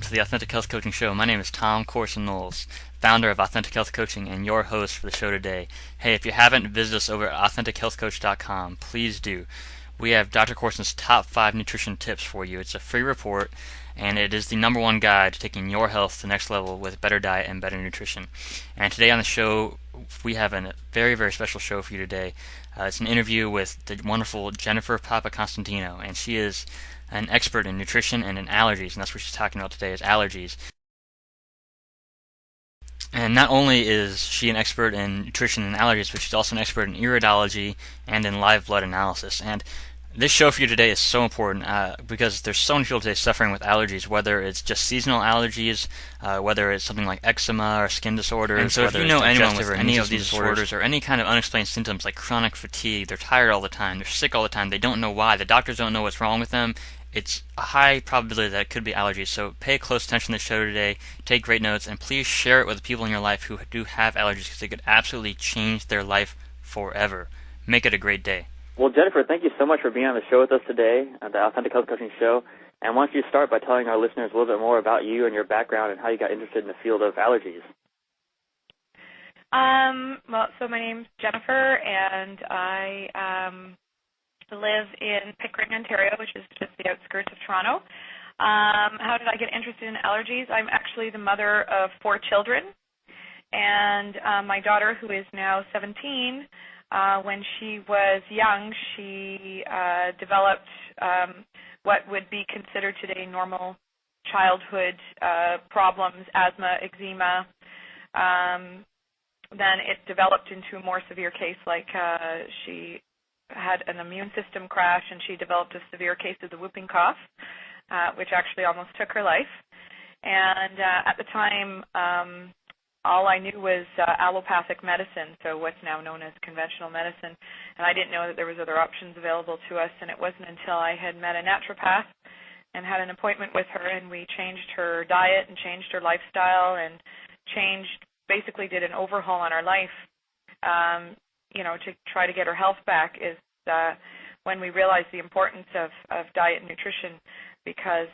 to the Authentic Health Coaching Show. My name is Tom Corson-Knowles, founder of Authentic Health Coaching and your host for the show today. Hey, if you haven't visited us over at AuthenticHealthCoach.com, please do. We have Dr. Corson's top 5 nutrition tips for you. It's a free report, and it is the number one guide to taking your health to the next level with better diet and better nutrition. And today on the show, we have a very, very special show for you today. It's an interview with the wonderful Jennifer Papaconstantinou, and she is an expert in nutrition and in allergies, and that's what she's talking about today is allergies. And not only is she an expert in nutrition and allergies, but she's also an expert in iridology and in live blood analysis. And this show for you today is so important because there's so many people today suffering with allergies, whether it's just seasonal allergies, whether it's something like eczema or skin disorders. And so if you know anyone with any of these disorders or any kind of unexplained symptoms like chronic fatigue, they're tired all the time, they're sick all the time, they don't know why, the doctors don't know what's wrong with them, it's a high probability that it could be allergies. So pay close attention to the show today, take great notes, and please share it with the people in your life who do have allergies because they could absolutely change their life forever. Make it a great day. Well, Jennifer, thank you so much for being on the show with us today at the Authentic Health Coaching Show. And why don't you start by telling our listeners a little bit more about you and your background and how you got interested in the field of allergies? So my name's Jennifer, and I live in Pickering, Ontario, which is just the outskirts of Toronto. How did I get interested in allergies? I'm actually the mother of 4 children, and my daughter, who is now 17, when she was young, she developed what would be considered today normal childhood problems, asthma, eczema. Then it developed into a more severe case, like she had an immune system crash, and she developed a severe case of the whooping cough, which actually almost took her life. And at the time, all I knew was allopathic medicine, so what's now known as conventional medicine, and I didn't know that there was other options available to us, and it wasn't until I had met a naturopath and had an appointment with her, and we changed her diet and changed her lifestyle and basically did an overhaul on our life, to try to get her health back, is when we realized the importance of diet and nutrition, because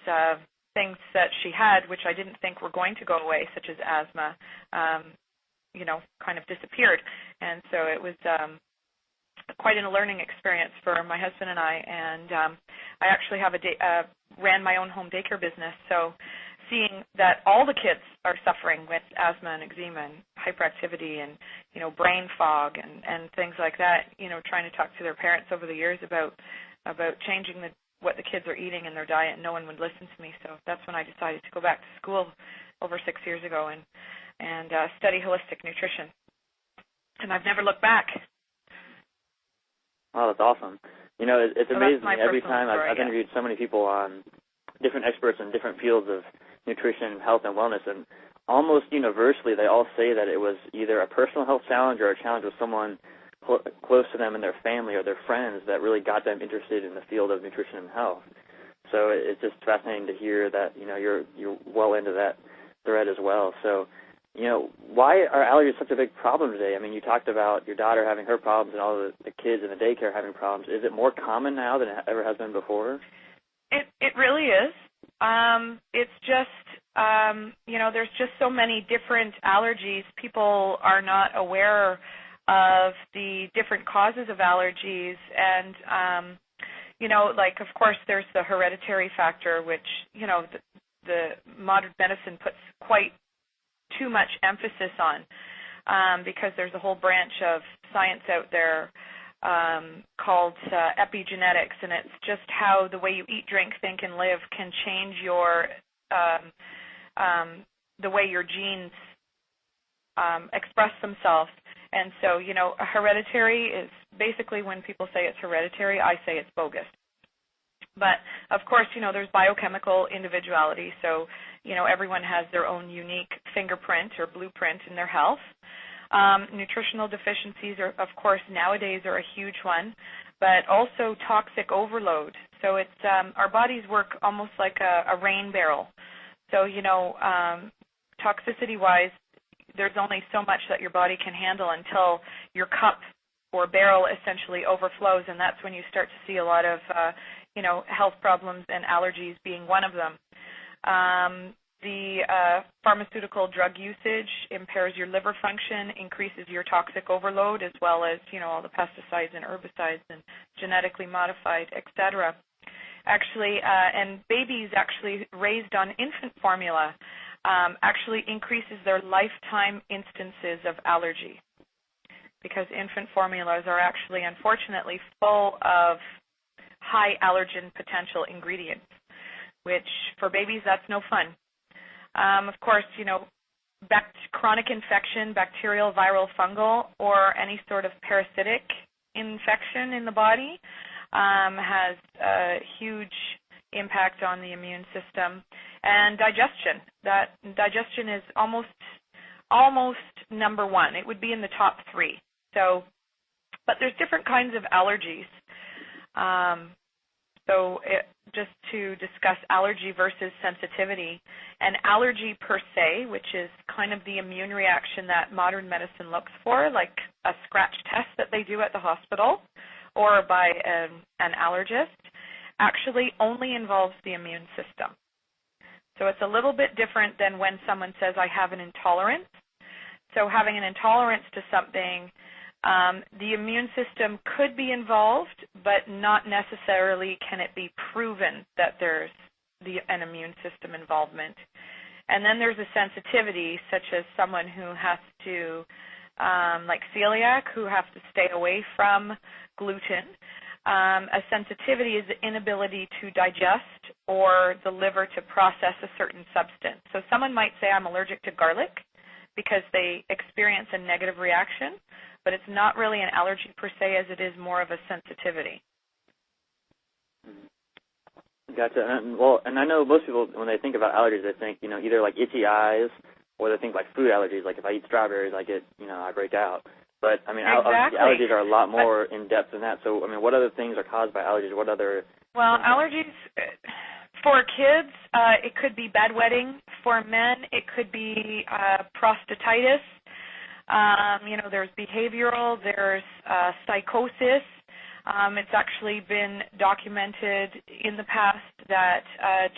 things that she had, which I didn't think were going to go away, such as asthma, kind of disappeared. And so it was quite a learning experience for my husband and I. And I actually ran my own home daycare business, so seeing that all the kids are suffering with asthma and eczema and hyperactivity and, brain fog and things like that, trying to talk to their parents over the years about changing what the kids are eating in their diet, and no one would listen to me. So that's when I decided to go back to school over 6 years ago and study holistic nutrition. And I've never looked back. Oh, that's awesome. It's amazing. Every time I've yeah. interviewed so many people on different experts in different fields of nutrition, health, and wellness, and almost universally they all say that it was either a personal health challenge or a challenge with someone close to them in their family or their friends that really got them interested in the field of nutrition and health. So it's just fascinating to hear that you're well into that thread as well. So why are allergies such a big problem today? I mean, you talked about your daughter having her problems and all the kids in the daycare having problems. Is it more common now than it ever has been before? It really is. It's just there's just so many different allergies. People are not aware of the different causes of allergies, and of course there's the hereditary factor, which the modern medicine puts quite too much emphasis on, because there's a whole branch of science out there called epigenetics, and it's just how the way you eat, drink, think, and live can change your the way your genes express themselves. And so, hereditary is basically, when people say it's hereditary, I say it's bogus. But, of course, there's biochemical individuality, so, everyone has their own unique fingerprint or blueprint in their health. Nutritional deficiencies, of course, nowadays are a huge one, but also toxic overload. So it's our bodies work almost like a rain barrel. So, toxicity-wise, there's only so much that your body can handle until your cup or barrel essentially overflows, and that's when you start to see a lot of, health problems, and allergies being one of them. the pharmaceutical drug usage impairs your liver function, increases your toxic overload, as well as, all the pesticides and herbicides and genetically modified, etc. Actually, and babies actually raised on infant formula actually increases their lifetime instances of allergy, because infant formulas are actually, unfortunately, full of high allergen potential ingredients, which for babies, that's no fun. Of course, chronic infection, bacterial, viral, fungal, or any sort of parasitic infection in the body has a huge impact on the immune system. And digestion. Digestion is almost number one. It would be in the top three. But there's different kinds of allergies. Just to discuss allergy versus sensitivity, an allergy per se, which is kind of the immune reaction that modern medicine looks for, like a scratch test that they do at the hospital or by an allergist, actually only involves the immune system. So it's a little bit different than when someone says, I have an intolerance. So having an intolerance to something, the immune system could be involved, but not necessarily can it be proven that there's an immune system involvement. And then there's a sensitivity, such as someone who has to, like celiac, who have to stay away from gluten. A sensitivity is the inability to digest or the liver to process a certain substance. So someone might say, I'm allergic to garlic because they experience a negative reaction, but it's not really an allergy per se as it is more of a sensitivity. Gotcha. And I know most people, when they think about allergies, they think, either like itchy eyes or they think like food allergies, like if I eat strawberries, I break out. But, exactly. Allergies are a lot more in-depth than that. So, what other things are caused by allergies? What other... Well, allergies, for kids, it could be bedwetting. For men, it could be prostatitis. There's behavioral, there's psychosis. It's actually been documented in the past that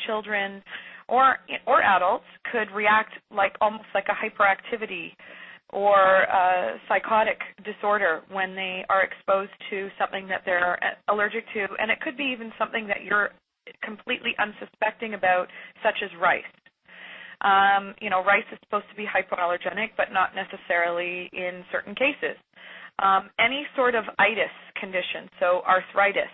children or adults could react almost like a hyperactivity or psychotic disorder when they are exposed to something that they're allergic to. And it could be even something that you're completely unsuspecting about, such as rice. Rice is supposed to be hypoallergenic, but not necessarily in certain cases. Any sort of itis condition, so arthritis,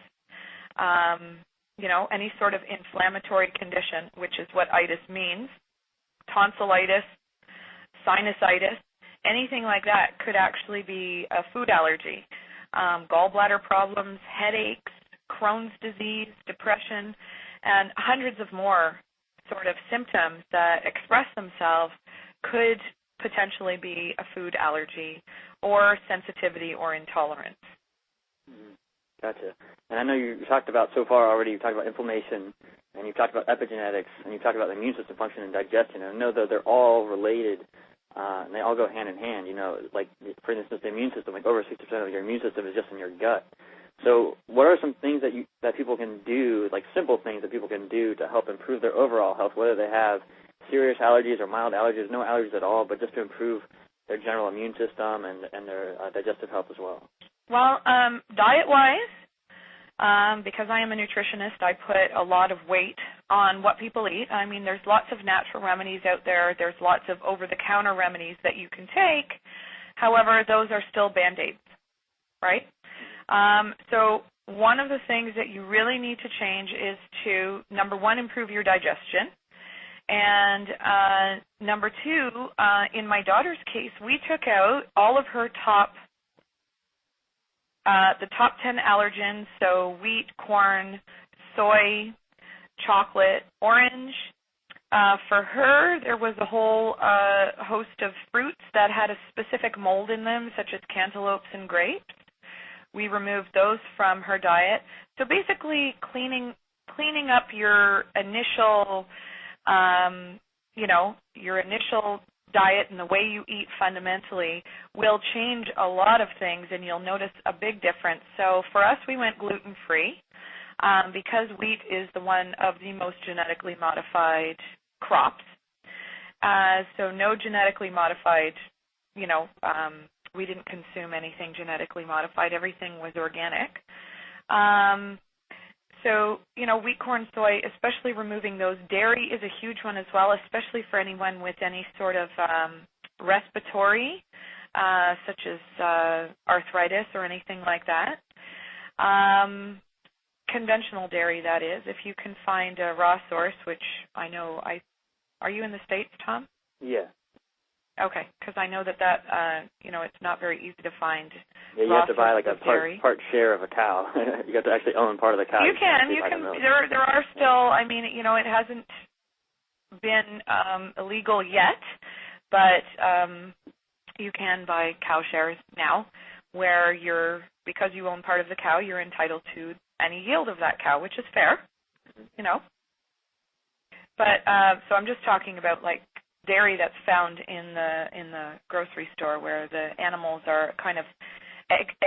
any sort of inflammatory condition, which is what itis means, tonsillitis, sinusitis, anything like that could actually be a food allergy. Gallbladder problems, headaches, Crohn's disease, depression, and hundreds of more sort of symptoms that express themselves could potentially be a food allergy or sensitivity or intolerance. Gotcha. And I know you talked about so far already, you talked about inflammation, and you talked about epigenetics, and you talked about the immune system function and digestion. And I know that they're all related, and they all go hand in hand. Like, for instance, the immune system, like over 60% of your immune system is just in your gut. So what are some things that people can do, like simple things that people can do to help improve their overall health, whether they have serious allergies or mild allergies, no allergies at all, but just to improve their general immune system and their digestive health as well? Well, diet-wise, because I am a nutritionist, I put a lot of weight on what people eat. There's lots of natural remedies out there. There's lots of over-the-counter remedies that you can take. However, those are still Band-Aids, right? So one of the things that you really need to change is to, number one, improve your digestion. And number two, in my daughter's case, we took out all of her the top 10 allergens, so wheat, corn, soy, chocolate, orange. For her, there was a whole host of fruits that had a specific mold in them, such as cantaloupes and grapes. We removed those from her diet. So basically cleaning up your initial, your initial diet and the way you eat fundamentally will change a lot of things, and you'll notice a big difference. So for us, we went gluten-free because wheat is one of the most genetically modified crops So no genetically modified, we didn't consume anything genetically modified. Everything was organic. So, wheat, corn, soy, especially removing those. Dairy is a huge one as well, especially for anyone with any sort of respiratory, such as arthritis or anything like that. Conventional dairy, that is, if you can find a raw source, which I know are you in the States, Tom? Yeah. Okay, because I know that it's not very easy to find. Yeah, you have to buy like a part share of a cow. You have to actually own part of the cow. You can. There are still. I mean, it hasn't been illegal yet, but you can buy cow shares now, where because you own part of the cow, you're entitled to any yield of that cow, which is fair, But so I'm just talking about like dairy that's found in the grocery store, where the animals are kind of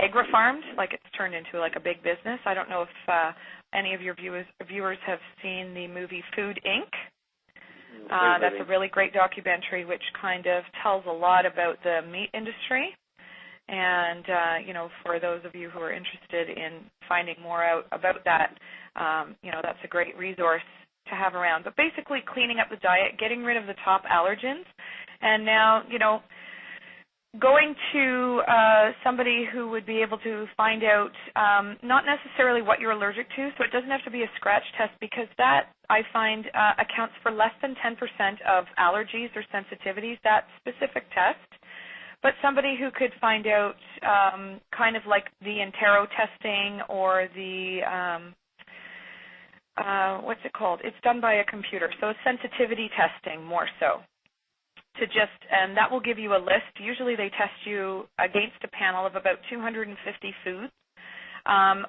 agri-farmed, like it's turned into like a big business. I don't know if any of your viewers have seen the movie Food Inc. That's a really great documentary which kind of tells a lot about the meat industry. And, for those of you who are interested in finding more out about that, that's a great resource to have around. But basically cleaning up the diet, getting rid of the top allergens, and now, going to somebody who would be able to find out not necessarily what you're allergic to, so it doesn't have to be a scratch test, because that, I find, accounts for less than 10% of allergies or sensitivities, that specific test. But somebody who could find out kind of like the Entero testing or the, what's it called? It's done by a computer, so sensitivity testing more so. And that will give you a list. Usually they test you against a panel of about 250 foods.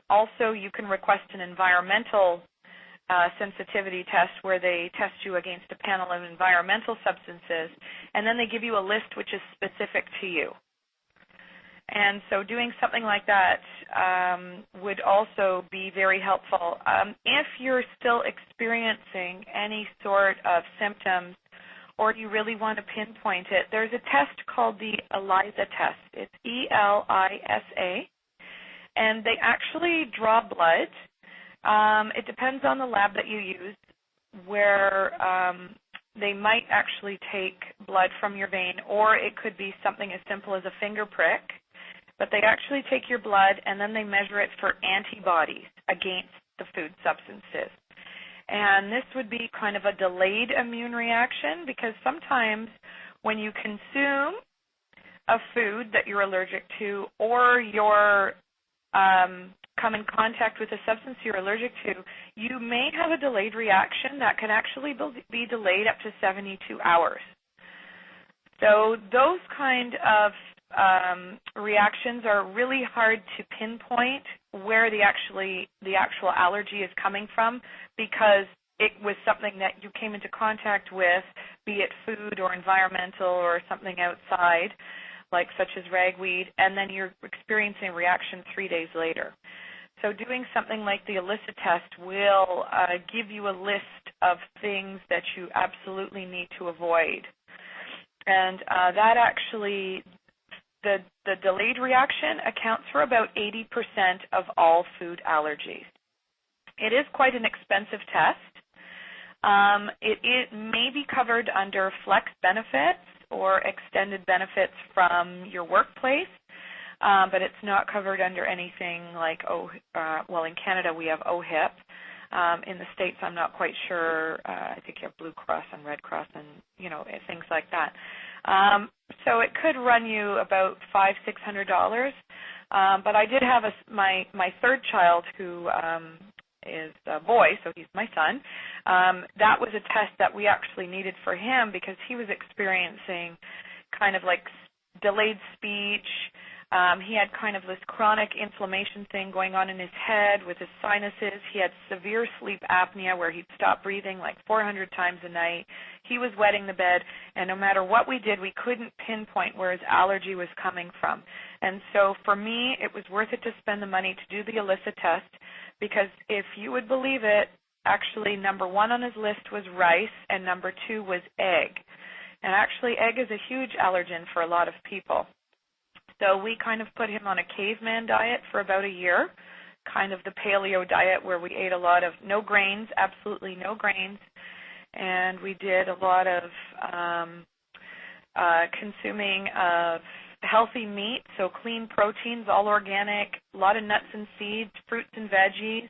Also, you can request an environmental sensitivity test where they test you against a panel of environmental substances, and then they give you a list which is specific to you. And so doing something like that would also be very helpful. If you're still experiencing any sort of symptoms, or you really want to pinpoint it, there's a test called the ELISA test. It's ELISA, and they actually draw blood. It depends on the lab that you use, where they might actually take blood from your vein, or it could be something as simple as a finger prick. But they actually take your blood, and then they measure it for antibodies against the food substances. And this would be kind of a delayed immune reaction, because sometimes when you consume a food that you're allergic to, or you're come in contact with a substance you're allergic to, you may have a delayed reaction that can actually be delayed up to 72 hours. So those kind of reactions are really hard to pinpoint where the actual allergy is coming from, because it was something that you came into contact with, be it food or environmental or something outside, like such as ragweed, and then you're experiencing a reaction 3 days later. So doing something like the ELISA test will give you a list of things that you absolutely need to avoid. And that actually, the delayed reaction accounts for about 80% of all food allergies. It is quite an expensive test. It may be covered under flex benefits or extended benefits from your workplace, but it's not covered under anything like, in Canada we have OHIP. In the States, I'm not quite sure. I think you have Blue Cross and Red Cross and, things like that. So it could run you about $500-600. But I did have my third child, who is a boy, so he's my son. That was a test that we actually needed for him, because he was experiencing kind of like delayed speech. He had kind of this chronic inflammation thing going on in his head with his sinuses. He had severe sleep apnea, where he'd stop breathing like 400 times a night. He was wetting the bed, and no matter what we did, we couldn't pinpoint where his allergy was coming from. And so for me, it was worth it to spend the money to do the ELISA test, because if you would believe it, actually number 1 on his list was rice, and number 2 was egg. And actually, egg is a huge allergen for a lot of people. So we kind of put him on a caveman diet for about a year, kind of the paleo diet where we ate a lot of no grains, absolutely no grains, and we did a lot of consuming of healthy meat, so clean proteins, all organic, a lot of nuts and seeds, fruits and veggies,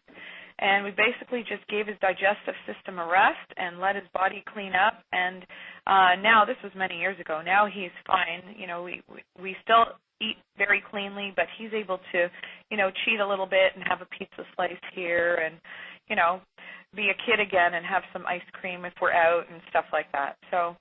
and we basically just gave his digestive system a rest and let his body clean up. And now, this was many years ago, now he's fine. We still eat very cleanly, but he's able to, cheat a little bit and have a pizza slice here and, be a kid again and have some ice cream if we're out and stuff like that. So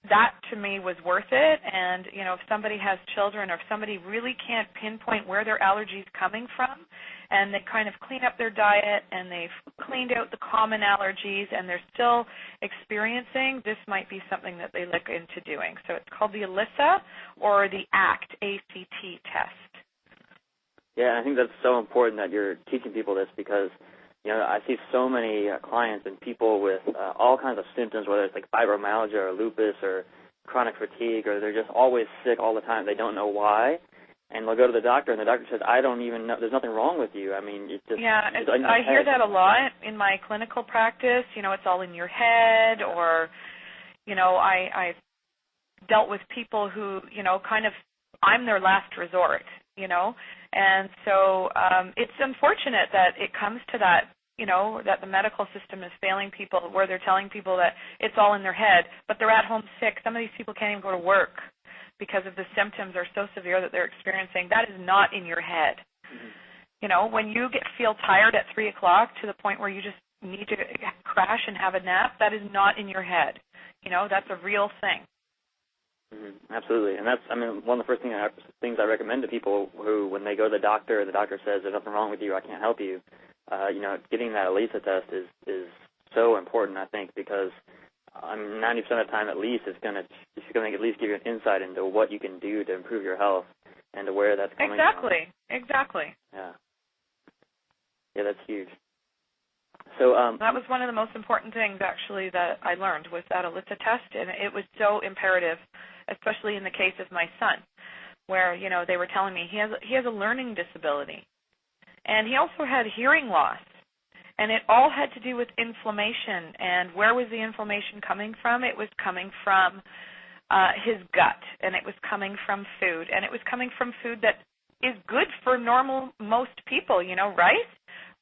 that to me was worth it. And, if somebody has children or if somebody really can't pinpoint where their allergies coming from and they kind of clean up their diet and they've cleaned out the common allergies and they're still experiencing, this might be something that they look into doing. So it's called the ELISA or the ACT, A-C-T test. Yeah, I think that's so important that you're teaching people this because, I see so many clients and people with all kinds of symptoms, whether it's like fibromyalgia or lupus or chronic fatigue, or they're just always sick all the time. They don't know why. And they'll go to the doctor, and the doctor says, I don't even know, there's nothing wrong with you. I mean, it's just... Yeah, I hear that a lot in my clinical practice. It's all in your head, or, I've dealt with people who, kind of, I'm their last resort, And so it's unfortunate that it comes to that, that the medical system is failing people where they're telling people that it's all in their head, but they're at home sick. Some of these people can't even go to work because of the symptoms are so severe that they're experiencing. That is not in your head. Mm-hmm. When you feel tired at 3 o'clock to the point where you just need to crash and have a nap, that is not in your head. That's a real thing. Mm-hmm. Absolutely. And that's, one of the first things I recommend to people who, when they go to the doctor and the doctor says there's nothing wrong with you, I can't help you, getting that ELISA test is so important, I think, because 90% of the time at least it's going to at least give you an insight into what you can do to improve your health and to where that's coming from. Exactly. Yeah. Yeah, that's huge. So that was one of the most important things, actually, that I learned was that ELISA test, and it was so imperative, especially in the case of my son, where, they were telling me he has a learning disability, and he also had hearing loss, and it all had to do with inflammation. And where was the inflammation coming from? It was coming from his gut, and it was coming from food, and it was coming from food that is good for most people, rice.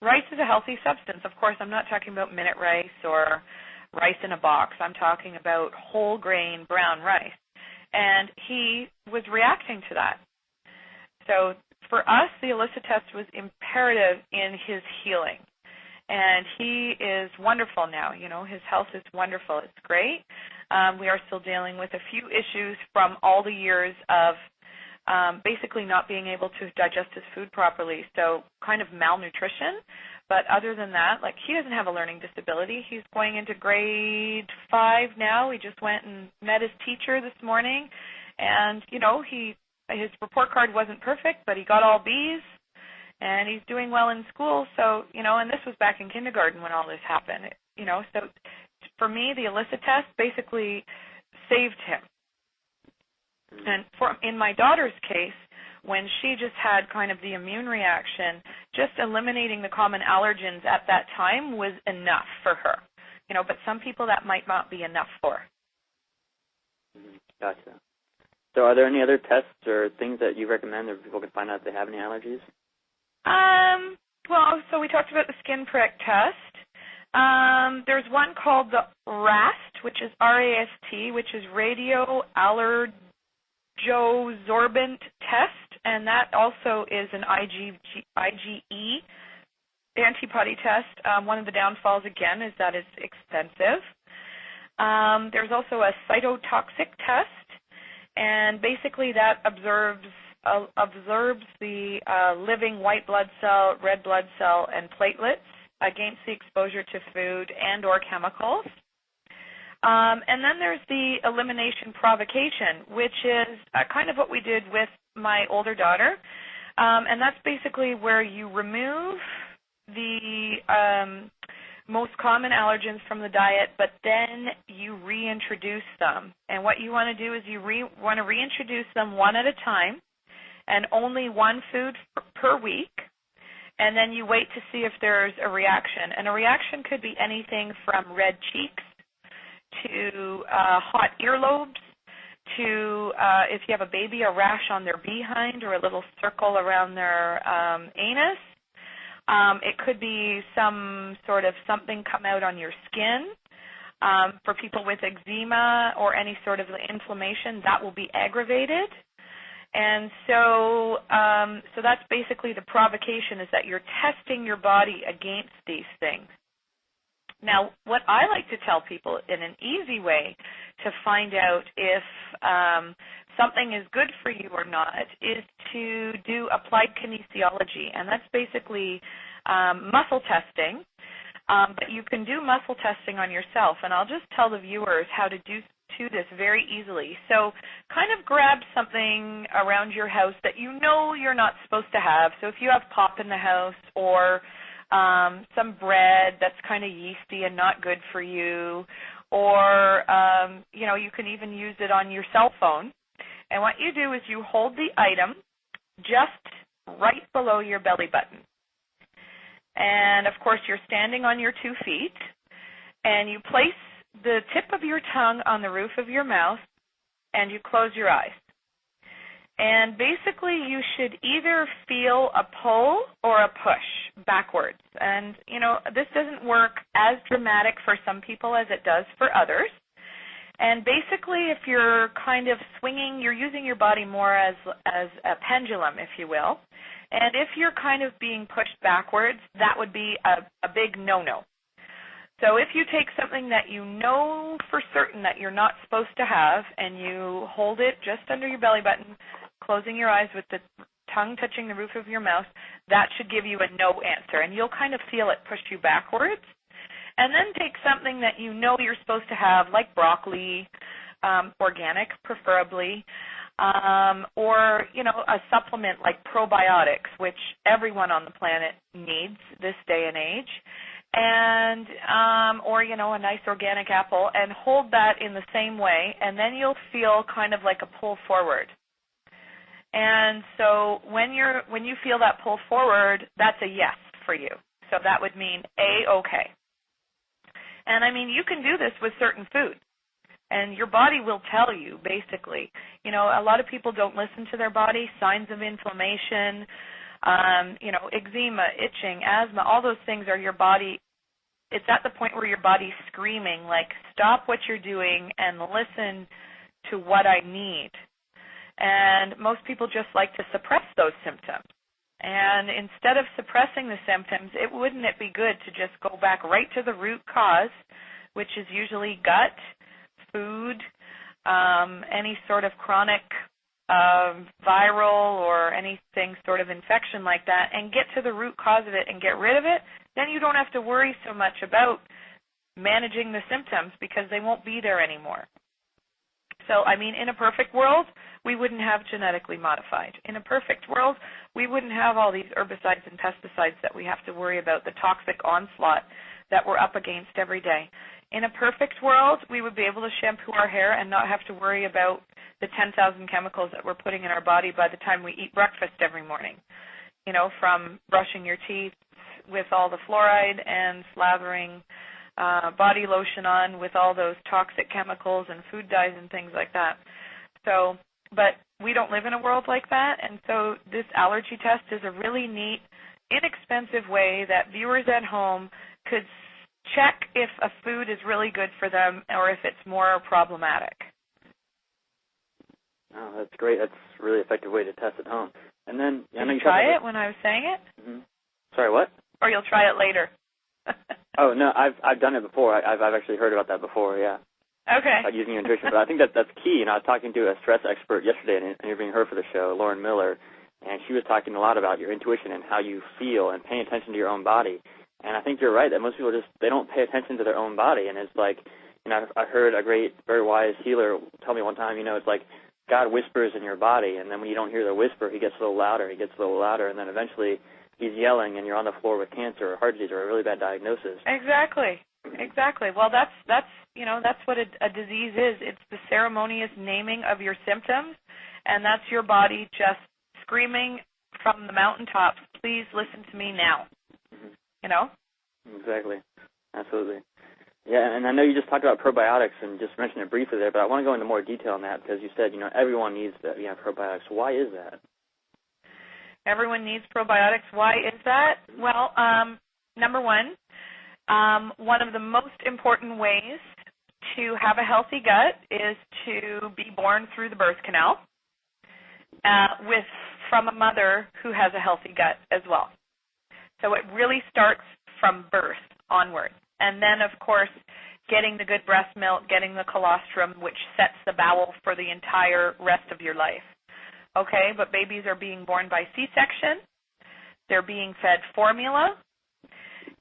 Rice is a healthy substance. Of course, I'm not talking about minute rice or rice in a box. I'm talking about whole grain brown rice. And he was reacting to that. So for us, the ELISA test was imperative in his healing. And he is wonderful now. His health is wonderful. It's great. We are still dealing with a few issues from all the years of basically not being able to digest his food properly, so kind of malnutrition. But other than that, he doesn't have a learning disability. He's going into grade 5 now. He just went and met his teacher this morning, and, his report card wasn't perfect, but he got all B's, and he's doing well in school. So, and this was back in kindergarten when all this happened, So for me, the ELISA test basically saved him. And in my daughter's case, when she just had kind of the immune reaction, just eliminating the common allergens at that time was enough for her. But some people that might not be enough for. Gotcha. So are there any other tests or things that you recommend that people can find out if they have any allergies? Well, so we talked about the skin prick test. There's one called the RAST, which is R-A-S-T, which is radio allergosorbent test, and that also is an IgE antibody test. One of the downfalls, again, is that it's expensive. There's also a cytotoxic test, and basically that observes the living white blood cell, red blood cell, and platelets against the exposure to food and or chemicals. And then there's the elimination provocation, which is kind of what we did with my older daughter. And that's basically where you remove the most common allergens from the diet, but then you reintroduce them. And what you want to do is you want to reintroduce them one at a time and only one food per week. And then you wait to see if there's a reaction. And a reaction could be anything from red cheeks to hot earlobes to, if you have a baby, a rash on their behind or a little circle around their anus. It could be some sort of something come out on your skin. For people with eczema or any sort of inflammation, that will be aggravated. And so that's basically the provocation, is that you're testing your body against these things. Now, what I like to tell people in an easy way to find out if something is good for you or not is to do applied kinesiology, and that's basically muscle testing. But you can do muscle testing on yourself, and I'll just tell the viewers how to do this very easily. So kind of grab something around your house that you know you're not supposed to have. So if you have pop in the house or some bread that's kind of yeasty and not good for you, or you can even use it on your cell phone. And what you do is you hold the item just right below your belly button. And, of course, you're standing on your 2 feet, and you place the tip of your tongue on the roof of your mouth, and you close your eyes. And basically, you should either feel a pull or a push backwards. And, this doesn't work as dramatic for some people as it does for others. And basically, if you're kind of swinging, you're using your body more as a pendulum, if you will. And if you're kind of being pushed backwards, that would be a big no-no. So if you take something that you know for certain that you're not supposed to have, and you hold it just under your belly button, closing your eyes with the tongue touching the roof of your mouth, that should give you a no answer. And you'll kind of feel it push you backwards. And then take something that you know you're supposed to have, like broccoli, organic preferably, or, a supplement like probiotics, which everyone on the planet needs this day and age, and or, a nice organic apple, and hold that in the same way, and then you'll feel kind of like a pull forward. And so when you feel that pull forward, that's a yes for you. So that would mean A-okay. And, you can do this with certain foods, and your body will tell you, basically. A lot of people don't listen to their body. Signs of inflammation, eczema, itching, asthma, all those things are your body. It's at the point where your body's screaming, like, stop what you're doing and listen to what I need. And most people just like to suppress those symptoms. And instead of suppressing the symptoms, wouldn't it be good to just go back right to the root cause, which is usually gut, food, any sort of chronic viral or anything sort of infection like that, and get to the root cause of it and get rid of it? Then you don't have to worry so much about managing the symptoms because they won't be there anymore. So, in a perfect world, we wouldn't have genetically modified. In a perfect world, we wouldn't have all these herbicides and pesticides that we have to worry about, the toxic onslaught that we're up against every day. In a perfect world, we would be able to shampoo our hair and not have to worry about the 10,000 chemicals that we're putting in our body by the time we eat breakfast every morning. From brushing your teeth with all the fluoride and slathering body lotion on with all those toxic chemicals and food dyes and things like that. So, but we don't live in a world like that, and so this allergy test is a really neat, inexpensive way that viewers at home could check if a food is really good for them or if it's more problematic. Oh, that's great. That's a really effective way to test at home. And then, Did you try it when I was saying it? Mm-hmm. Sorry, what? Or you'll try it later. Oh, no, I've done it before. I've actually heard about that before, yeah. Okay. About using nutrition. But I think that's key. I was talking to a stress expert yesterday and interviewing her for the show, Lauren Miller, and she was talking a lot about your intuition and how you feel and paying attention to your own body. And I think you're right that most people they don't pay attention to their own body. And it's like, I heard a great, very wise healer tell me one time, it's like God whispers in your body, and then when you don't hear the whisper, he gets a little louder, and then eventually he's yelling and you're on the floor with cancer or heart disease or a really bad diagnosis. Exactly. Well, that's what a disease is. It's the ceremonious naming of your symptoms, and that's your body just screaming from the mountaintops, please listen to me now. Exactly. Absolutely. Yeah, and I know you just talked about probiotics and just mentioned it briefly there, but I want to go into more detail on that because you said, everyone needs probiotics. Why is that? Everyone needs probiotics. Why is that? Well, number one of the most important ways to have a healthy gut is to be born through the birth canal from a mother who has a healthy gut as well. So it really starts from birth onward. And then, of course, getting the good breast milk, getting the colostrum, which sets the bowel for the entire rest of your life. Okay, but babies are being born by C-section. They're being fed formula.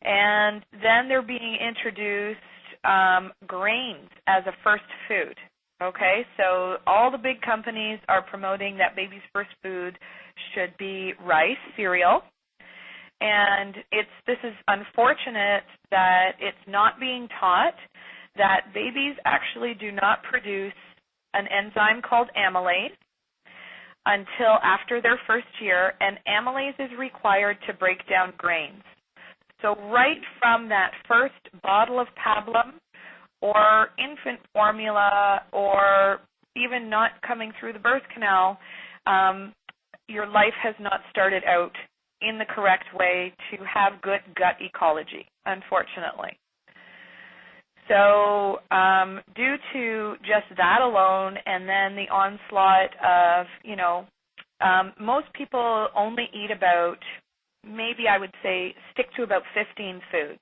And then they're being introduced grains as a first food. Okay, so all the big companies are promoting that baby's first food should be rice, cereal. And this is unfortunate that it's not being taught that babies actually do not produce an enzyme called amylase until after their first year, and amylase is required to break down grains. So right from that first bottle of pablum or infant formula or even not coming through the birth canal, your life has not started out in the correct way to have good gut ecology, unfortunately. So due to just that alone and then the onslaught of, most people only eat about, maybe I would say, stick to about 15 foods.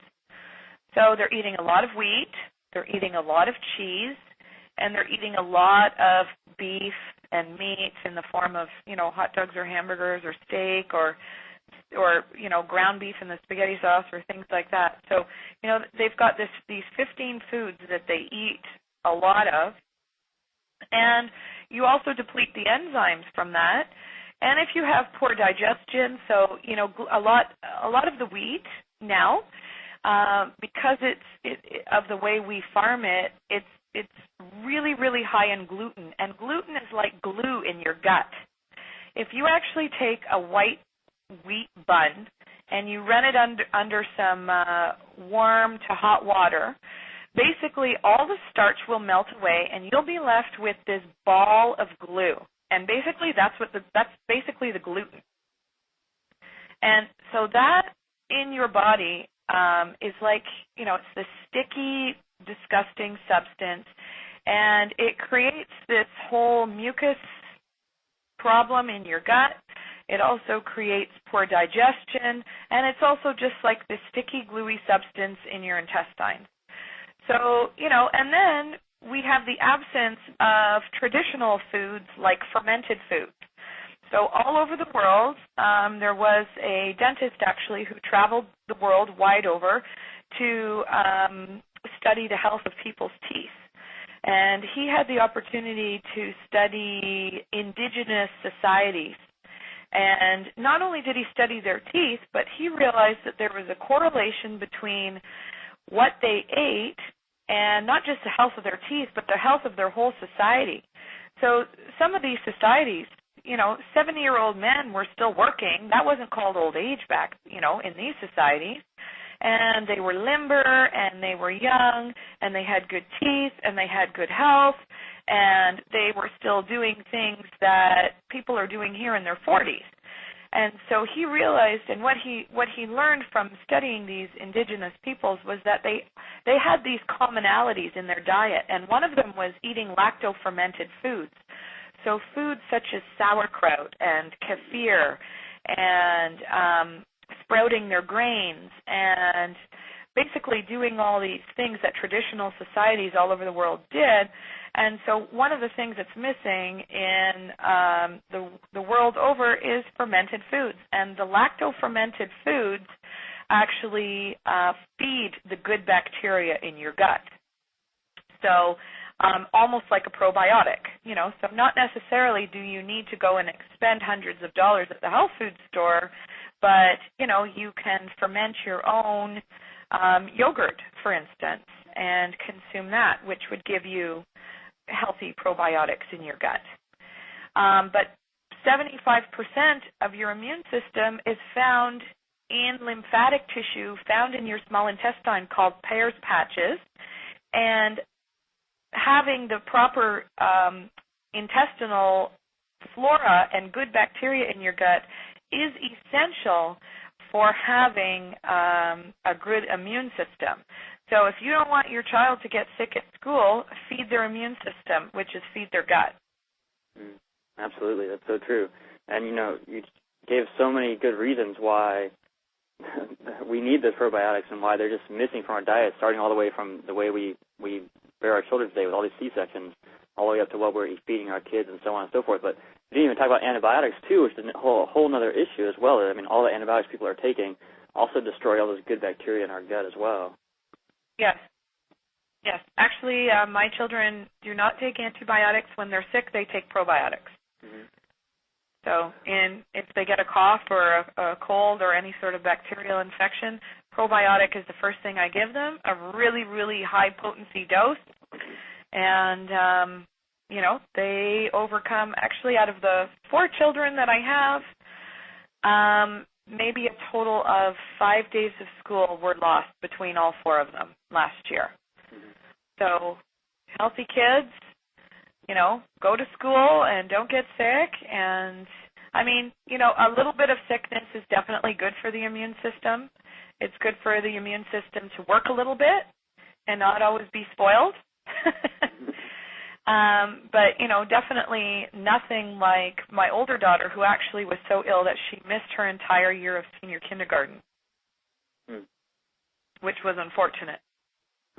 So they're eating a lot of wheat, they're eating a lot of cheese, and they're eating a lot of beef and meat in the form of, hot dogs or hamburgers or steak or ground beef in the spaghetti sauce or things like that. So, they've got these 15 foods that they eat a lot of, and you also deplete the enzymes from that. And if you have poor digestion, so, a lot of the wheat now, because of the way we farm it, it's really, really high in gluten, and gluten is like glue in your gut. If you actually take a white wheat bun and you run it under some warm to hot water, basically all the starch will melt away and you'll be left with this ball of glue. And basically that's basically the gluten. And so that in your body is like, it's this sticky, disgusting substance, and it creates this whole mucus problem in your gut. It also creates poor digestion, and it's also just like this sticky, gluey substance in your intestines. So, and then we have the absence of traditional foods like fermented foods. So all over the world, there was a dentist actually who traveled the world wide over to study the health of people's teeth. And he had the opportunity to study indigenous societies. And not only did he study their teeth, but he realized that there was a correlation between what they ate and not just the health of their teeth, but the health of their whole society. So some of these societies, 70-year-old men were still working. That wasn't called old age back, in these societies. And they were limber, and they were young, and they had good teeth, and they had good health, and they were still doing things that people are doing here in their 40s. And so he realized, and what he learned from studying these indigenous peoples was that they had these commonalities in their diet, and one of them was eating lacto-fermented foods. So foods such as sauerkraut and kefir and sprouting their grains and basically doing all these things that traditional societies all over the world did. And so one of the things that's missing in the world over is fermented foods. And the lacto-fermented foods actually feed the good bacteria in your gut. So almost like a probiotic, So not necessarily do you need to go and expend hundreds of dollars at the health food store, but, you can ferment your own yogurt, for instance, and consume that, which would give you healthy probiotics in your gut. But 75% of your immune system is found in lymphatic tissue found in your small intestine called Peyer's patches, and having the proper intestinal flora and good bacteria in your gut is essential for having a good immune system. So if you don't want your child to get sick at school, feed their immune system, which is feed their gut. Absolutely, that's so true. And, you gave so many good reasons why we need those probiotics and why they're just missing from our diet, starting all the way from the way we bear our children today with all these C-sections, all the way up to what we're feeding our kids and so on and so forth. But we didn't even talk about antibiotics, too, which is a whole other issue as well. I mean, all the antibiotics people are taking also destroy all those good bacteria in our gut as well. Yes. Yes. Actually, my children do not take antibiotics. When they're sick, they take probiotics. Mm-hmm. So if they get a cough or a cold or any sort of bacterial infection, probiotic is the first thing I give them, a really, really high-potency dose. And, they overcome, actually, out of the 4 children that I have, maybe a total of 5 days of school were lost between all 4 of them last year. So healthy kids, go to school and don't get sick. And, a little bit of sickness is definitely good for the immune system. It's good for the immune system to work a little bit and not always be spoiled. But, definitely nothing like my older daughter, who actually was so ill that she missed her entire year of senior kindergarten, which was unfortunate.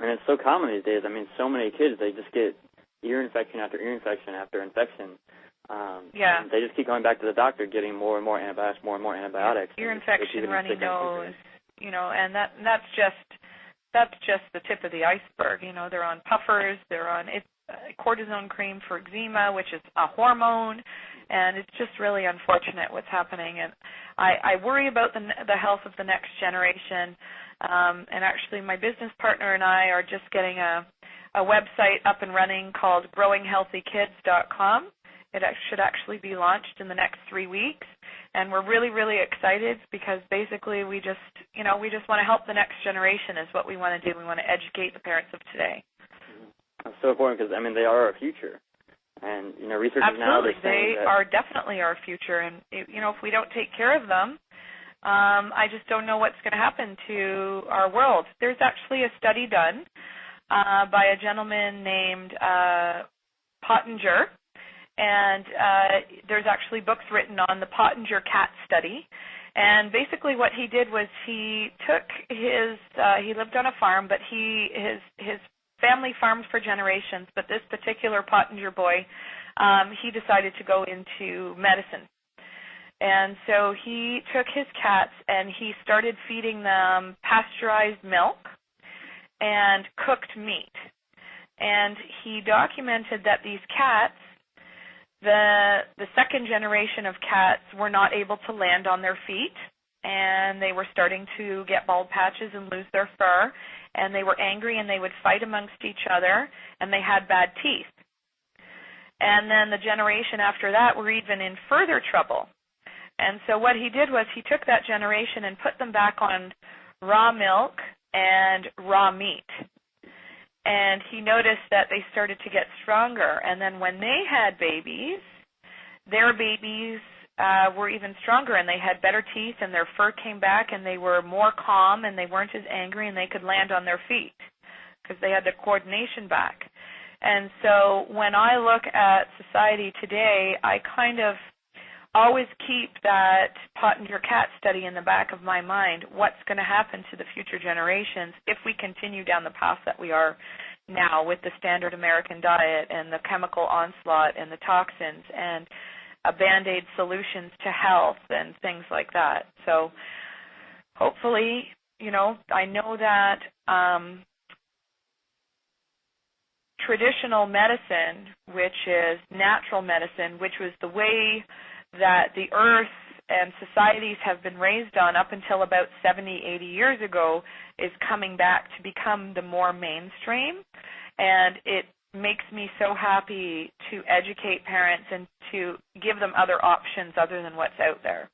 And it's so common these days. So many kids, they just get ear infection after ear infection after infection. Yeah. They just keep going back to the doctor, getting more and more antibiotics, Ear infection, runny nose, and that's just the tip of the iceberg. They're on puffers, they're on cortisone cream for eczema, which is a hormone, and it's just really unfortunate what's happening. And I worry about the health of the next generation. And actually, my business partner and I are just getting a website up and running called growinghealthykids.com. It should actually be launched in the next 3 weeks, and we're really, really excited because basically we just want to help the next generation is what we want to do. We want to educate the parents of today. That's so important because, they are our future. And, researchers now, they're saying they are definitely our future. And, if we don't take care of them, I just don't know what's going to happen to our world. There's actually a study done by a gentleman named Pottinger, and there's actually books written on the Pottinger cat study. And basically what he did was he took he lived on a farm, but his family farmed for generations, but this particular Pottinger boy, he decided to go into medicine. And so he took his cats and he started feeding them pasteurized milk and cooked meat. And he documented that these cats, the second generation of cats, were not able to land on their feet, and they were starting to get bald patches and lose their fur, and they were angry and they would fight amongst each other, and they had bad teeth. And then the generation after that were even in further trouble. And so what he did was he took that generation and put them back on raw milk and raw meat. And he noticed that they started to get stronger. And then when they had babies, their babies were even stronger, and they had better teeth, and their fur came back, and they were more calm, and they weren't as angry, and they could land on their feet because they had their coordination back. And so when I look at society today, I kind of always keep that Pottinger cat study in the back of my mind. What's going to happen to the future generations if we continue down the path that we are now with the standard American diet and the chemical onslaught and the toxins and Band-Aid solutions to health and things like that. So hopefully, I know that traditional medicine, which is natural medicine, which was the way that the earth and societies have been raised on up until about 70, 80 years ago is coming back to become the more mainstream. And it makes me so happy to educate parents and to give them other options other than what's out there.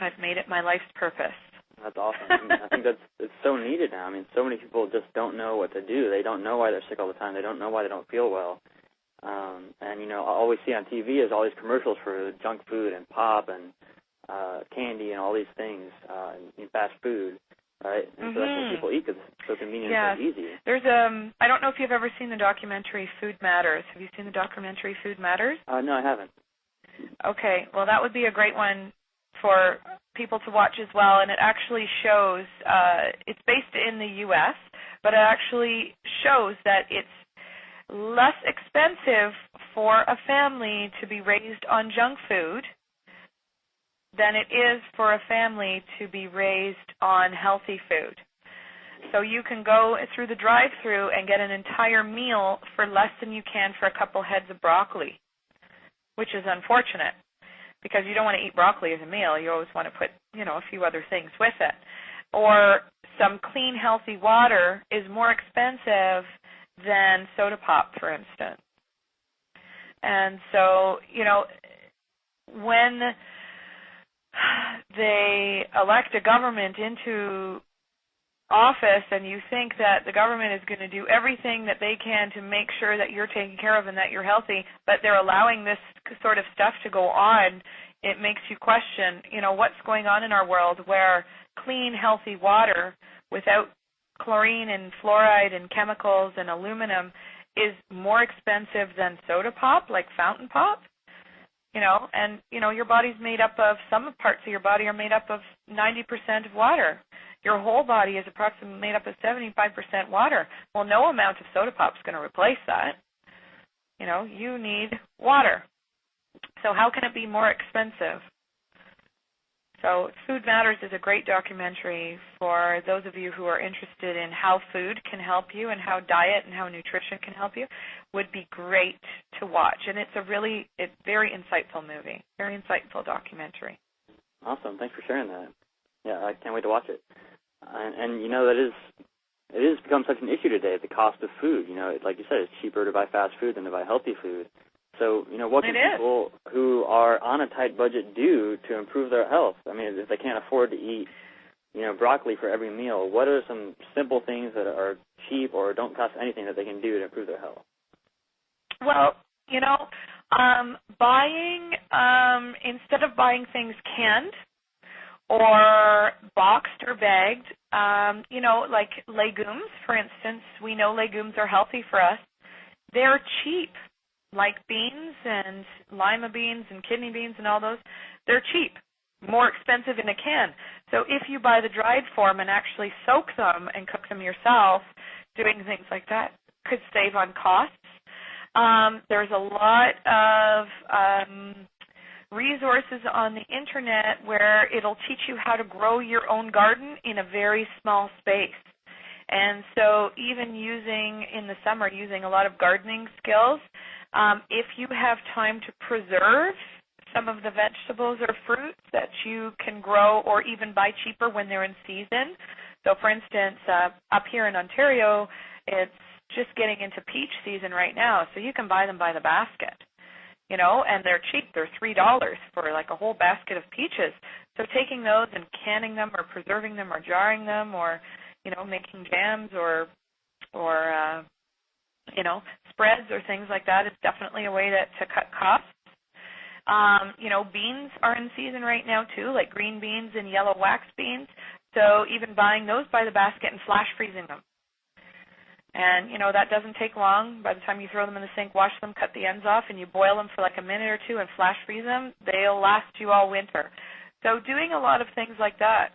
I've made it my life's purpose. That's awesome. I think it's so needed now. I mean, so many people just don't know what to do. They don't know why they're sick all the time. They don't know why they don't feel well. And, you know, all we see on TV is all these commercials for junk food and pop and candy and all these things, and fast food, right? And so that's what people eat because it's so convenient and so easy. There's I don't know if you've ever seen the documentary Food Matters. Have you seen the documentary Food Matters? No, I haven't. Okay, well, that would be a great one for people to watch as well, and it actually shows, it's based in the U.S., but it actually shows that it's less expensive for a family to be raised on junk food than it is for a family to be raised on healthy food. So you can go through the drive-thru and get an entire meal for less than you can for a couple heads of broccoli, which is unfortunate because you don't want to eat broccoli as a meal. You always want to put, you know, a few other things with it. Or some clean, healthy water is more expensive than soda pop, for instance. And so, you know, when they elect a government into office and you think that the government is going to do everything that they can to make sure that you're taken care of and that you're healthy, but they're allowing this sort of stuff to go on, it makes you question, you know, what's going on in our world where clean, healthy water without chlorine and fluoride and chemicals and aluminum is more expensive than soda pop, like fountain pop. You know, and, you know, your body's made up of, some parts of your body are made up of 90% of water. Your whole body is approximately made up of 75% water. Well, no amount of soda pop is going to replace that. You know, you need water. So how can it be more expensive? So Food Matters is a great documentary for those of you who are interested in how food can help you and how diet and how nutrition can help you. Would be great to watch. And it's very insightful movie, very insightful documentary. Awesome. Thanks for sharing that. Yeah, I can't wait to watch it. And you know, it has become such an issue today, the cost of food. You know, like you said, it's cheaper to buy fast food than to buy healthy food. So, you know, what can people who are on a tight budget do to improve their health? I mean, if they can't afford to eat, you know, broccoli for every meal, what are some simple things that are cheap or don't cost anything that they can do to improve their health? Well, you know, buying, instead of buying things canned or boxed or bagged, you know, like legumes, for instance, we know legumes are healthy for us. They're cheap. Like beans and lima beans and kidney beans and all those, they're cheap, more expensive in a can. So if you buy the dried form and actually soak them and cook them yourself, doing things like that could save on costs. There's a lot of resources on the internet where it'll teach you how to grow your own garden in a very small space. And so even in the summer, using a lot of gardening skills, if you have time to preserve some of the vegetables or fruits that you can grow or even buy cheaper when they're in season. So, for instance, up here in Ontario, it's just getting into peach season right now, so you can buy them by the basket, you know, and they're cheap. They're $3 for like a whole basket of peaches. So taking those and canning them or preserving them or jarring them or, you know, making jams or you know, spreads or things like that is definitely a way to cut costs. You know, beans are in season right now too, like green beans and yellow wax beans. So even buying those by the basket and flash freezing them. And, you know, that doesn't take long. By the time you throw them in the sink, wash them, cut the ends off, and you boil them for like a minute or two and flash freeze them, they'll last you all winter. So doing a lot of things like that.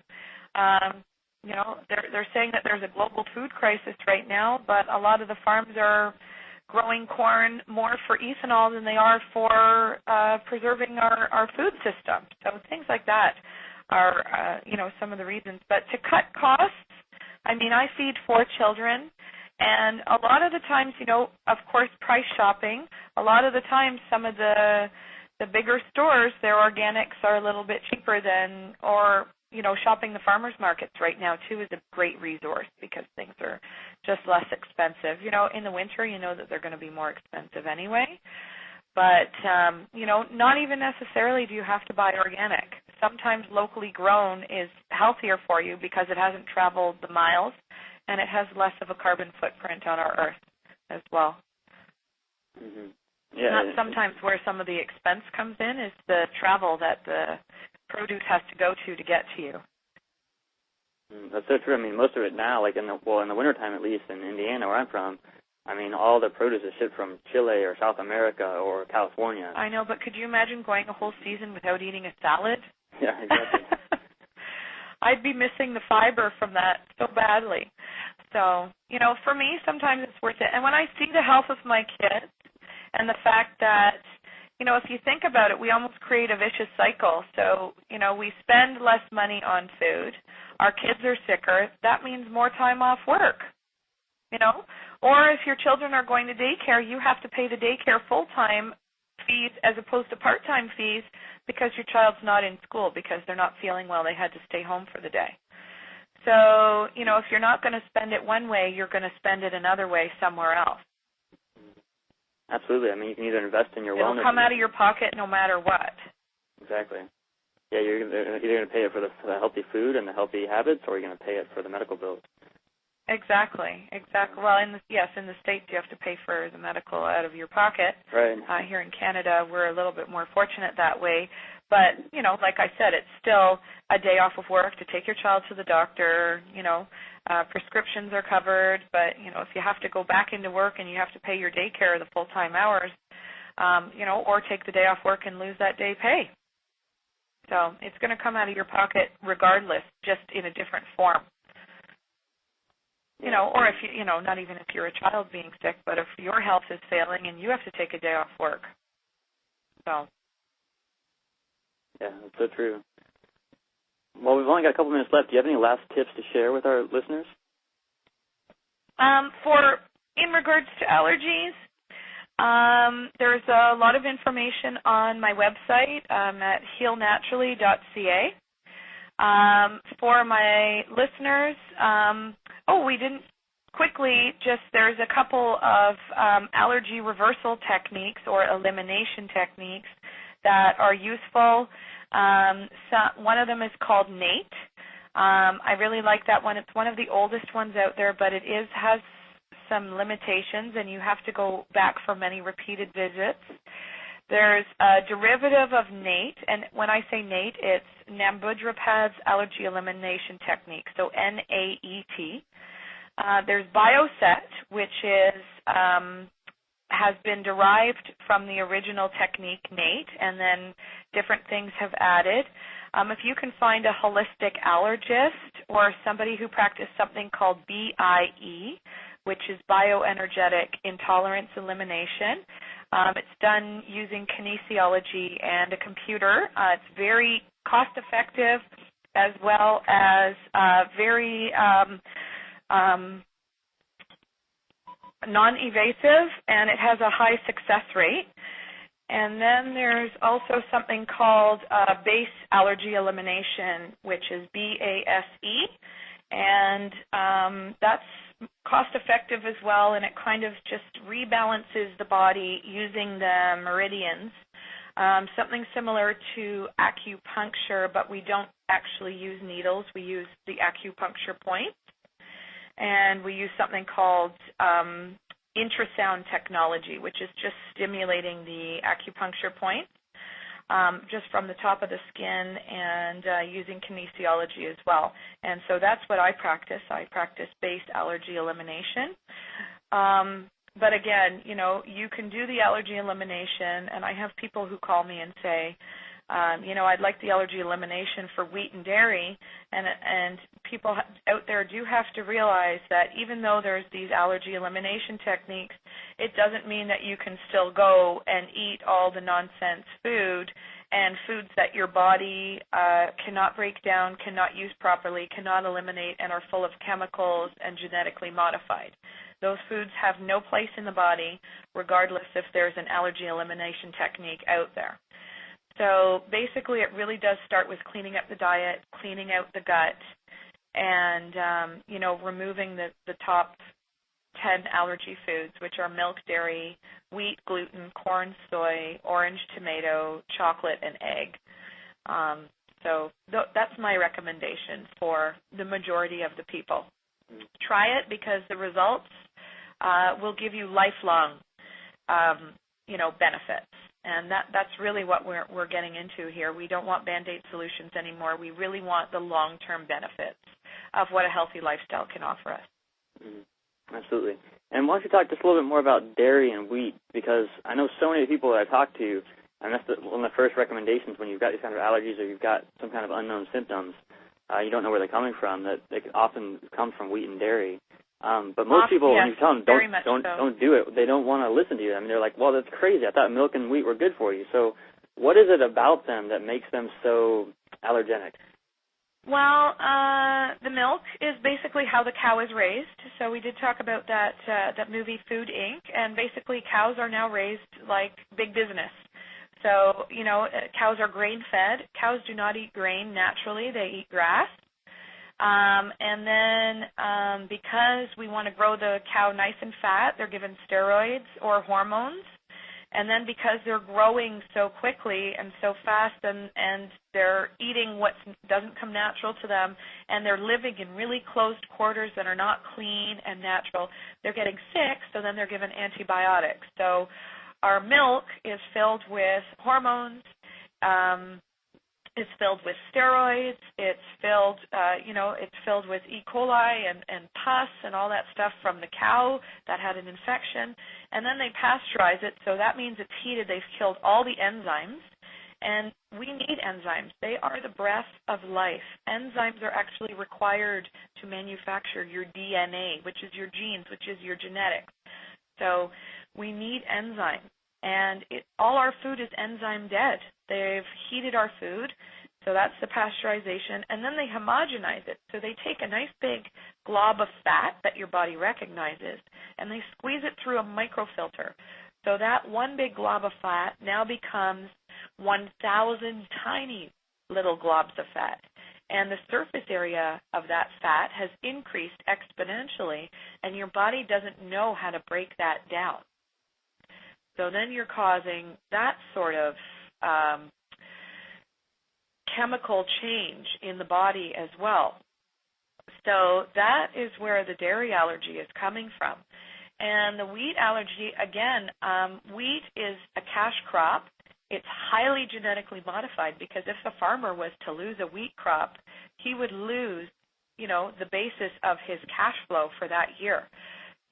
You know, they're saying that there's a global food crisis right now, but a lot of the farms are growing corn more for ethanol than they are for preserving our food system. So things like that are, you know, some of the reasons. But to cut costs, I mean, I feed 4 children, and a lot of the times, you know, of course, price shopping, a lot of the times some of the the bigger stores, their organics are a little bit cheaper than, or shopping the farmers markets right now too is a great resource because things are just less expensive. In the winter, that they're going to be more expensive anyway. But, not even necessarily do you have to buy organic. Sometimes locally grown is healthier for you because it hasn't traveled the miles and it has less of a carbon footprint on our earth as well. Mm-hmm. Yeah. Not sometimes where some of the expense comes in is the travel that the produce has to go to get to you. That's so true. I mean, most of it now, like in the wintertime at least in Indiana where I'm from, I mean, all the produce is shipped from Chile or South America or California. I know, but could you imagine going a whole season without eating a salad? Yeah, exactly. I'd be missing the fiber from that so badly. So, for me, sometimes it's worth it. And when I see the health of my kids and the fact that, if you think about it, we almost create a vicious cycle. So, we spend less money on food. Our kids are sicker. That means more time off work, Or if your children are going to daycare, you have to pay the daycare full-time fees as opposed to part-time fees because your child's not in school because they're not feeling well. They had to stay home for the day. So, if you're not going to spend it one way, you're going to spend it another way somewhere else. Absolutely. I mean, you can either invest in your wellness. It'll come out of your pocket no matter what. Exactly. Yeah, you're either going to pay it for the healthy food and the healthy habits, or you're going to pay it for the medical bills. Exactly. Well, in the States, you have to pay for the medical out of your pocket. Right. Here in Canada, we're a little bit more fortunate that way. But, like I said, it's still a day off of work to take your child to the doctor. Prescriptions are covered. But, if you have to go back into work and you have to pay your daycare the full-time hours, or take the day off work and lose that day pay. So it's going to come out of your pocket regardless, just in a different form. Or if not even if you're a child being sick, but if your health is failing and you have to take a day off work. So. Yeah, that's so true. Well, we've only got a couple minutes left. Do you have any last tips to share with our listeners? In regards to allergies, there's a lot of information on my website at healnaturally.ca. For my listeners, we didn't quickly there's a couple of allergy reversal techniques or elimination techniques that are useful. One of them is called NATE. I really like that one. It's one of the oldest ones out there, but it has some limitations, and you have to go back for many repeated visits. There's a derivative of NATE, and when I say NATE, it's Nambudrapad's Allergy Elimination Technique, so NAET. There's Bioset, which has been derived from the original technique NATE, and then different things have added. If you can find a holistic allergist or somebody who practiced something called BIE, which is bioenergetic intolerance elimination, it's done using kinesiology and a computer. It's very cost-effective as well as very non-evasive, and it has a high success rate. And then there's also something called base allergy elimination, which is BASE, and that's cost-effective as well, and it kind of just rebalances the body using the meridians, something similar to acupuncture, but we don't actually use needles. We use the acupuncture points, and we use something called infrasound technology, which is just stimulating the acupuncture points just from the top of the skin and using kinesiology as well. And so that's what I practice. I practice base allergy elimination. But again, you can do the allergy elimination, and I have people who call me and say, I'd like the allergy elimination for wheat and dairy, and people out there do have to realize that even though there's these allergy elimination techniques, it doesn't mean that you can still go and eat all the nonsense food and foods that your body cannot break down, cannot use properly, cannot eliminate, and are full of chemicals and genetically modified. Those foods have no place in the body, regardless if there's an allergy elimination technique out there. So basically it really does start with cleaning up the diet, cleaning out the gut, and, removing the top 10 allergy foods, which are milk, dairy, wheat, gluten, corn, soy, orange, tomato, chocolate, and egg. So that's my recommendation for the majority of the people. Try it because the results will give you lifelong, benefits. And that's really what we're getting into here. We don't want Band-Aid solutions anymore. We really want the long-term benefits of what a healthy lifestyle can offer us. Mm-hmm. Absolutely. And why don't you talk just a little bit more about dairy and wheat, because I know so many people that I talk to, and that's one of the first recommendations when you've got these kind of allergies or you've got some kind of unknown symptoms, you don't know where they're coming from, that they can often come from wheat and dairy. But most people, when you tell them don't do it, they don't want to listen to you. I mean, they're like, well, that's crazy. I thought milk and wheat were good for you. So what is it about them that makes them so allergenic? Well, the milk is basically how the cow is raised. So we did talk about that movie Food Inc., and basically cows are now raised like big business. So, cows are grain-fed. Cows do not eat grain naturally. They eat grass. And then because we want to grow the cow nice and fat, they're given steroids or hormones. And then because they're growing so quickly and so fast and they're eating what doesn't come natural to them, and they're living in really closed quarters that are not clean and natural, they're getting sick, so then they're given antibiotics. So our milk is filled with hormones, it's filled with steroids, it's filled, it's filled with E. coli and pus and all that stuff from the cow that had an infection. And then they pasteurize it, so that means it's heated. They've killed all the enzymes, and we need enzymes. They are the breath of life. Enzymes are actually required to manufacture your DNA, which is your genes, which is your genetics. So we need enzymes. And all our food is enzyme dead. They've heated our food, so that's the pasteurization, and then they homogenize it. So they take a nice big glob of fat that your body recognizes, and they squeeze it through a microfilter. So that one big glob of fat now becomes 1,000 tiny little globs of fat. And the surface area of that fat has increased exponentially, and your body doesn't know how to break that down. So then you're causing that sort of chemical change in the body as well. So that is where the dairy allergy is coming from. And the wheat allergy, again, wheat is a cash crop. It's highly genetically modified because if the farmer was to lose a wheat crop, he would lose, the basis of his cash flow for that year.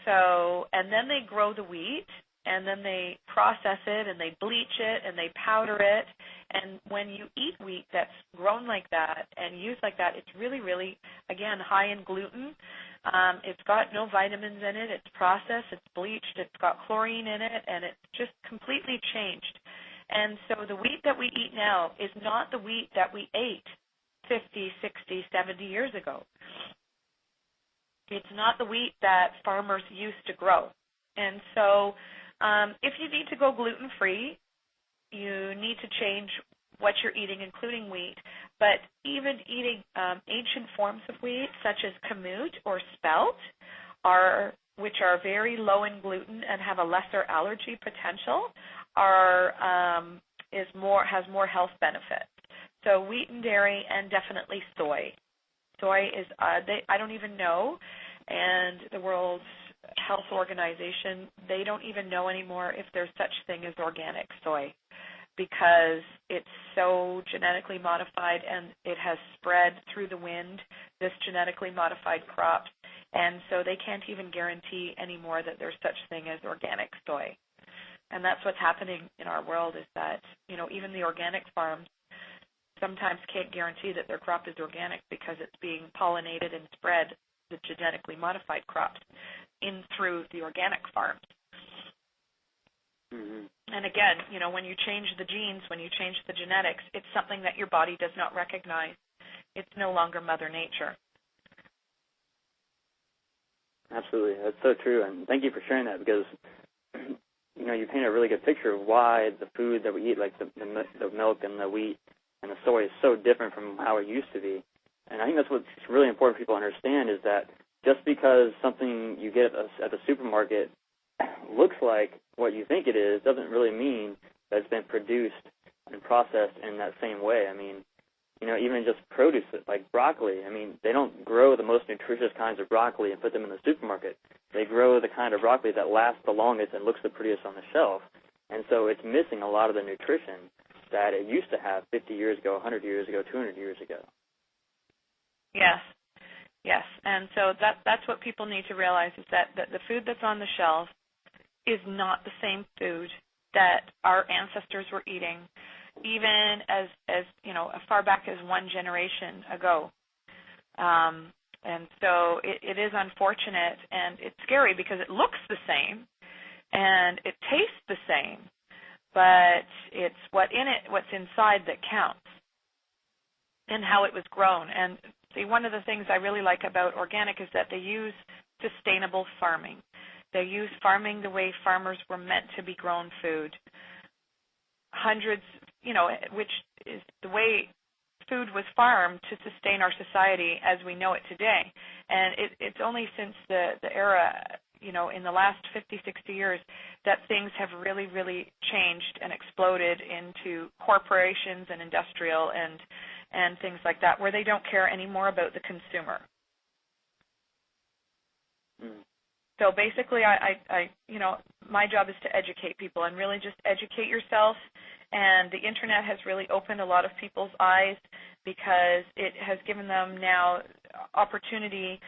So, and then they grow the wheat, and then they process it, and they bleach it, and they powder it. And when you eat wheat that's grown like that and used like that, it's really, really, again, high in gluten. It's got no vitamins in it. It's processed. It's bleached. It's got chlorine in it, and it's just completely changed. And so the wheat that we eat now is not the wheat that we ate 50, 60, 70 years ago. It's not the wheat that farmers used to grow. And so if you need to go gluten-free, you need to change what you're eating, including wheat. But even eating ancient forms of wheat, such as kamut or spelt, which are very low in gluten and have a lesser allergy potential, has more health benefits. So wheat and dairy, and definitely soy. Soy is I don't even know, and the World Health Organization, they don't even know anymore if there's such thing as organic soy, because it's so genetically modified and it has spread through the wind, this genetically modified crops, and so they can't even guarantee anymore that there's such thing as organic soy. And that's what's happening in our world, is that, even the organic farms sometimes can't guarantee that their crop is organic because it's being pollinated and spread, the genetically modified crops, in through the organic farms. Mm-hmm. And again, when you change the genes, when you change the genetics, it's something that your body does not recognize. It's no longer Mother Nature. Absolutely. That's so true. And thank you for sharing that, because you paint a really good picture of why the food that we eat, like the milk and the wheat and the soy, is so different from how it used to be. And I think that's what's really important for people to understand, is that just because something you get at the supermarket looks like what you think it is doesn't really mean that it's been produced and processed in that same way. I mean, even just produce, like broccoli. I mean, they don't grow the most nutritious kinds of broccoli and put them in the supermarket. They grow the kind of broccoli that lasts the longest and looks the prettiest on the shelf. And so it's missing a lot of the nutrition that it used to have 50 years ago, 100 years ago, 200 years ago. Yes. And so that's what people need to realize, is that the food that's on the shelf is not the same food that our ancestors were eating, even as far back as one generation ago. And so it is unfortunate, and it's scary because it looks the same and it tastes the same, but it's what's inside that counts, and how it was grown. And see, one of the things I really like about organic is that they use sustainable farming. They use farming the way farmers were meant to be grown food. Hundreds, which is the way food was farmed to sustain our society as we know it today. And it's only since the era, in the last 50, 60 years, that things have really, really changed and exploded into corporations and industrial and things like that, where they don't care anymore about the consumer. So basically, my job is to educate people, and really just educate yourself. And the internet has really opened a lot of people's eyes, because it has given them now opportunity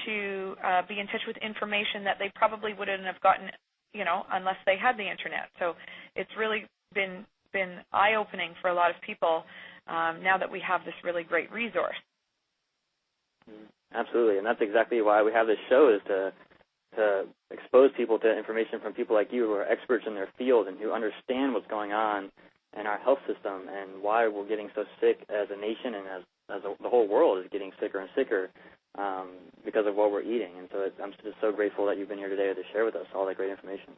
to be in touch with information that they probably wouldn't have gotten, unless they had the internet. So it's really been eye-opening for a lot of people now that we have this really great resource. Absolutely, and that's exactly why we have this show, is to expose people to information from people like you, who are experts in their field and who understand what's going on in our health system and why we're getting so sick as a nation, and as the whole world is getting sicker and sicker because of what we're eating. And so I'm just so grateful that you've been here today to share with us all that great information.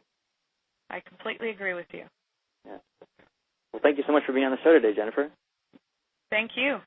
I completely agree with you. Yeah. Well, thank you so much for being on the show today, Jennifer. Thank you.